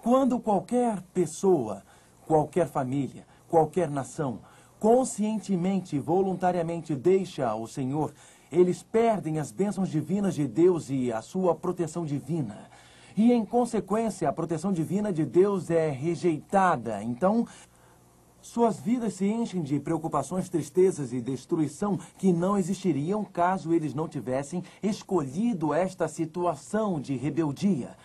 Quando qualquer pessoa, qualquer família, qualquer nação, conscientemente e voluntariamente deixa o Senhor, eles perdem as bênçãos divinas de Deus e a sua proteção divina. E, em consequência, a proteção divina de Deus é rejeitada. Então, suas vidas se enchem de preocupações, tristezas e destruição que não existiriam caso eles não tivessem escolhido esta situação de rebeldia.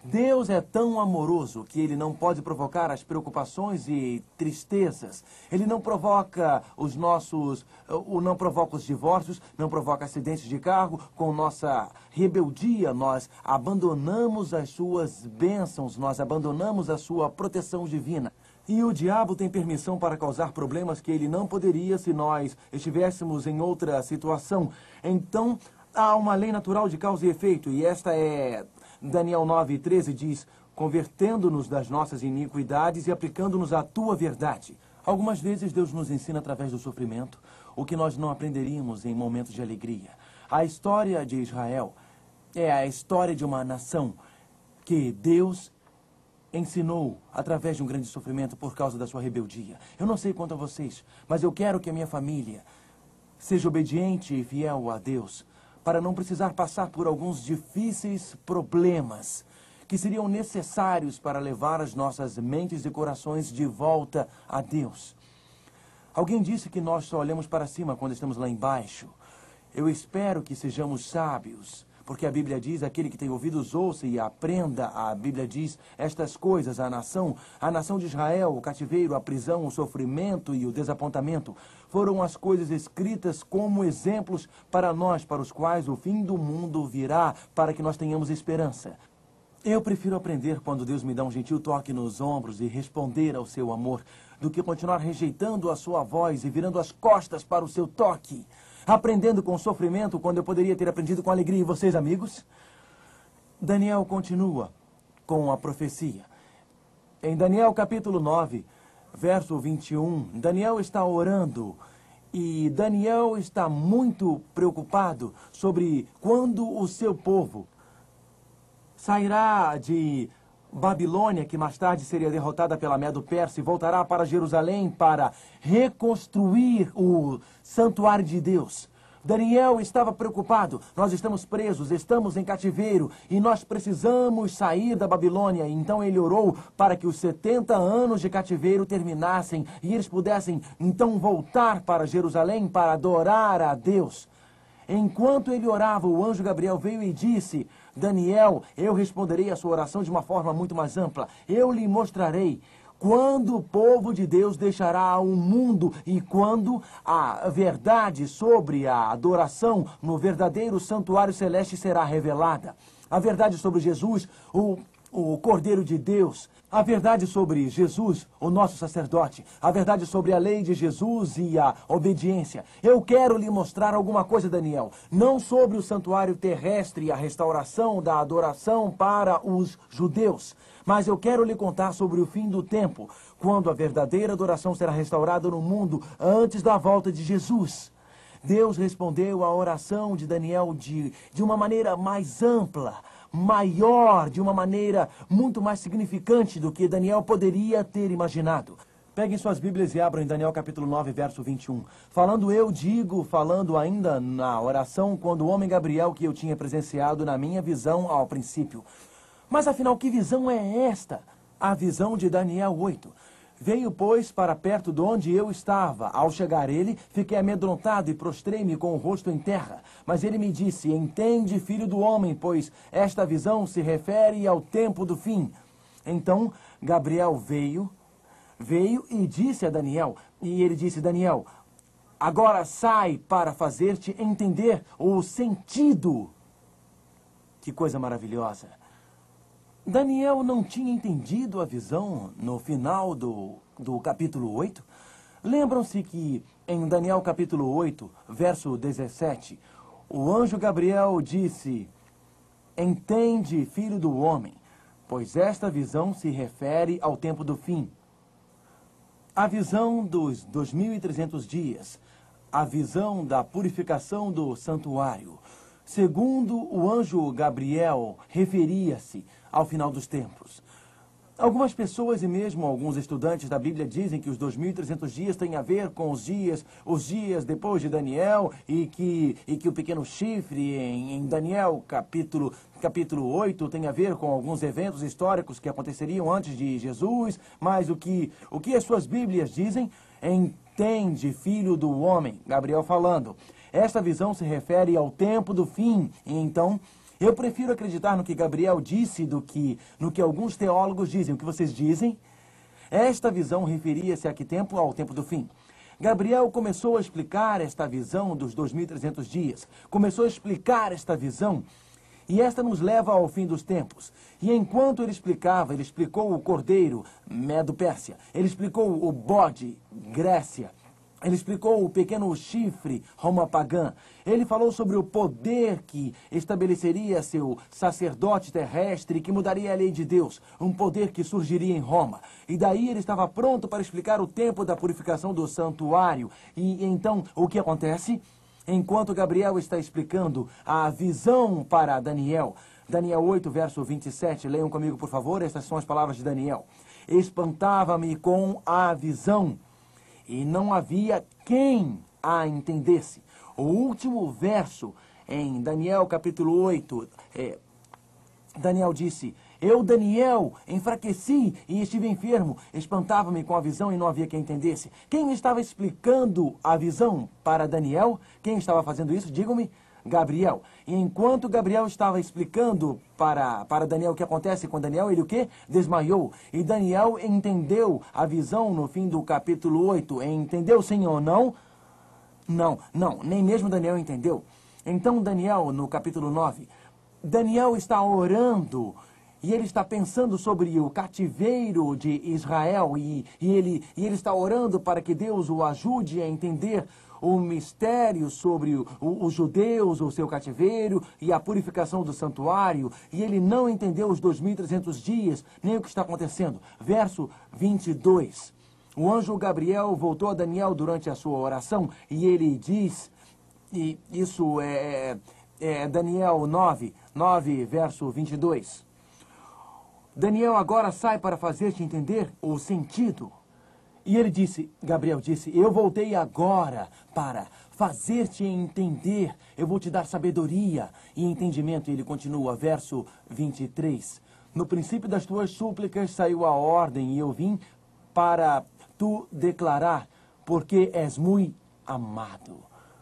Deus é tão amoroso que Ele não pode provocar as preocupações e tristezas. Ele não provoca não provoca os divórcios, não provoca acidentes de carro. Com nossa rebeldia, nós abandonamos as suas bênçãos, nós abandonamos a sua proteção divina. E o diabo tem permissão para causar problemas que ele não poderia se nós estivéssemos em outra situação. Então, há uma lei natural de causa e efeito, e esta é... Daniel 9:13 diz, convertendo-nos das nossas iniquidades e aplicando-nos à tua verdade. Algumas vezes Deus nos ensina através do sofrimento o que nós não aprenderíamos em momentos de alegria. A história de Israel é a história de uma nação que Deus ensinou através de um grande sofrimento por causa da sua rebeldia. Eu não sei quanto a vocês, mas eu quero que a minha família seja obediente e fiel a Deus, para não precisar passar por alguns difíceis problemas que seriam necessários para levar as nossas mentes e corações de volta a Deus. Alguém disse que nós só olhamos para cima quando estamos lá embaixo. Eu espero que sejamos sábios, porque a Bíblia diz, aquele que tem ouvidos ouça e aprenda. A Bíblia diz estas coisas, a nação de Israel, o cativeiro, a prisão, o sofrimento e o desapontamento, foram as coisas escritas como exemplos para nós, para os quais o fim do mundo virá, para que nós tenhamos esperança. Eu prefiro aprender quando Deus me dá um gentil toque nos ombros e responder ao seu amor, do que continuar rejeitando a sua voz e virando as costas para o seu toque. Aprendendo com sofrimento quando eu poderia ter aprendido com alegria. E vocês, amigos? Daniel continua com a profecia. Em Daniel capítulo 9, verso 21, Daniel está orando e Daniel está muito preocupado sobre quando o seu povo sairá de Babilônia, que mais tarde seria derrotada pela Medo-Persa, e voltará para Jerusalém para reconstruir o santuário de Deus. Daniel estava preocupado. Nós estamos presos, estamos em cativeiro e nós precisamos sair da Babilônia. Então ele orou para que os 70 anos de cativeiro terminassem e eles pudessem então voltar para Jerusalém para adorar a Deus. Enquanto ele orava, o anjo Gabriel veio e disse, Daniel, eu responderei a sua oração de uma forma muito mais ampla. Eu lhe mostrarei quando o povo de Deus deixará o mundo e quando a verdade sobre a adoração no verdadeiro santuário celeste será revelada. A verdade sobre Jesus, o Cordeiro de Deus, a verdade sobre Jesus, o nosso sacerdote, a verdade sobre a lei de Jesus e a obediência. Eu quero lhe mostrar alguma coisa, Daniel, não sobre o santuário terrestre e a restauração da adoração para os judeus, mas eu quero lhe contar sobre o fim do tempo, quando a verdadeira adoração será restaurada no mundo antes da volta de Jesus. Deus respondeu à oração de Daniel de uma maneira mais ampla, maior, de uma maneira muito mais significante do que Daniel poderia ter imaginado. Peguem suas Bíblias e abram em Daniel capítulo 9, verso 21. Falando ainda na oração, quando o homem Gabriel que eu tinha presenciado na minha visão ao princípio. Mas afinal, que visão é esta? A visão de Daniel 8. Veio, pois, para perto de onde eu estava. Ao chegar ele, fiquei amedrontado e prostrei-me com o rosto em terra. Mas ele me disse, entende, filho do homem, pois esta visão se refere ao tempo do fim. Então, Gabriel veio e disse a Daniel, e ele disse, Daniel, agora sai para fazer-te entender o sentido. Que coisa maravilhosa. Daniel não tinha entendido a visão no final do capítulo 8? Lembram-se que em Daniel capítulo 8, verso 17, o anjo Gabriel disse, entende, filho do homem, pois esta visão se refere ao tempo do fim. A visão dos 2.300 dias, a visão da purificação do santuário, segundo o anjo Gabriel, referia-se ao final dos tempos. Algumas pessoas e mesmo alguns estudantes da Bíblia dizem que os 2.300 dias têm a ver com os dias depois de Daniel e que o pequeno chifre em Daniel capítulo 8 tem a ver com alguns eventos históricos que aconteceriam antes de Jesus, mas o que as suas Bíblias dizem? Entende, filho do homem, Gabriel falando. Esta visão se refere ao tempo do fim, e então eu prefiro acreditar no que Gabriel disse do que no que alguns teólogos dizem. O que vocês dizem? Esta visão referia-se a que tempo? Ao tempo do fim. Gabriel começou a explicar esta visão dos 2.300 dias. Começou a explicar esta visão e esta nos leva ao fim dos tempos. E enquanto ele explicava, ele explicou o cordeiro, Medo-Pérsia. Ele explicou o bode, Grécia. Ele explicou o pequeno chifre, Roma pagã. Ele falou sobre o poder que estabeleceria seu sacerdote terrestre, que mudaria a lei de Deus. Um poder que surgiria em Roma. E daí ele estava pronto para explicar o tempo da purificação do santuário. E então, o que acontece? Enquanto Gabriel está explicando a visão para Daniel. Daniel 8, verso 27. Leiam comigo, por favor. Estas são as palavras de Daniel. Espantava-me com a visão, e não havia quem a entendesse. O último verso em Daniel capítulo 8, Daniel disse: eu, Daniel, enfraqueci e estive enfermo. Espantava-me com a visão e não havia quem entendesse. Quem estava explicando a visão para Daniel? Quem estava fazendo isso? Digam-me. Gabriel. E enquanto Gabriel estava explicando para Daniel o que acontece com Daniel, ele o quê? Desmaiou. E Daniel entendeu a visão no fim do capítulo 8. Entendeu sim ou não? Não, nem mesmo Daniel entendeu. Então Daniel, no capítulo 9, Daniel está orando e ele está pensando sobre o cativeiro de Israel e ele está orando para que Deus o ajude a entender o mistério sobre os judeus, o seu cativeiro e a purificação do santuário, e ele não entendeu os 2.300 dias, nem o que está acontecendo. Verso 22. O anjo Gabriel voltou a Daniel durante a sua oração, e ele diz, e isso é Daniel 9, verso 22. Daniel agora sai para fazer-te entender o sentido. E ele disse, Gabriel disse, eu voltei agora para fazer-te entender, eu vou te dar sabedoria e entendimento. E ele continua, verso 23. No princípio das tuas súplicas saiu a ordem e eu vim para tu declarar, porque és muito amado.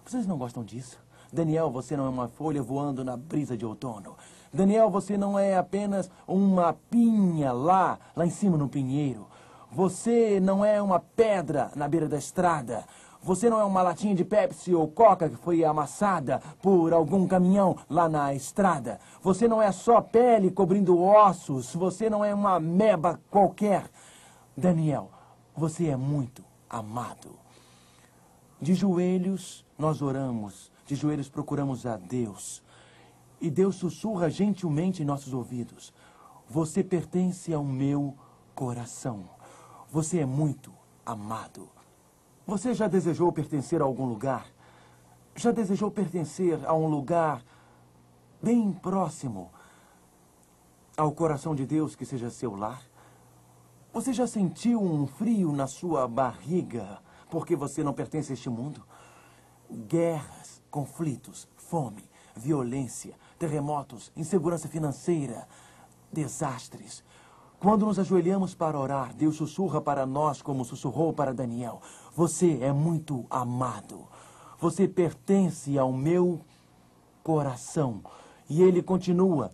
Vocês não gostam disso? Daniel, você não é uma folha voando na brisa de outono. Daniel, você não é apenas uma pinha lá em cima no pinheiro. Você não é uma pedra na beira da estrada. Você não é uma latinha de Pepsi ou Coca que foi amassada por algum caminhão lá na estrada. Você não é só pele cobrindo ossos. Você não é uma ameba qualquer. Daniel, você é muito amado. De joelhos nós oramos. De joelhos procuramos a Deus. E Deus sussurra gentilmente em nossos ouvidos. Você pertence ao meu coração. Você é muito amado. Você já desejou pertencer a algum lugar? Já desejou pertencer a um lugar bem próximo ao coração de Deus que seja seu lar? Você já sentiu um frio na sua barriga porque você não pertence a este mundo? Guerras, conflitos, fome, violência, terremotos, insegurança financeira, desastres. Quando nos ajoelhamos para orar, Deus sussurra para nós como sussurrou para Daniel. Você é muito amado. Você pertence ao meu coração. E ele continua,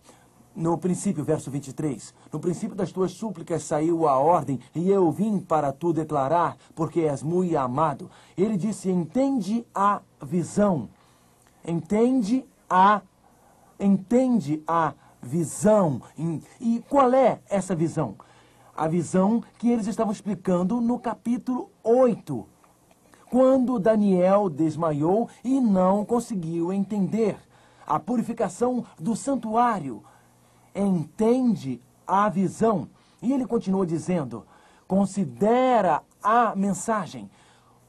no princípio, verso 23. No princípio das tuas súplicas saiu a ordem, e eu vim para tu declarar, porque és muito amado. Ele disse, entende a visão. Entende a visão. E qual é essa visão? A visão que eles estavam explicando no capítulo 8, quando Daniel desmaiou e não conseguiu entender a purificação do santuário. Entende a visão. E ele continua dizendo, considera a mensagem.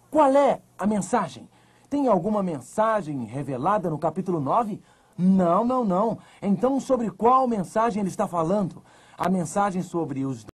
Qual é a mensagem? Tem alguma mensagem revelada no capítulo 9? Não. Então, sobre qual mensagem ele está falando? A mensagem sobre os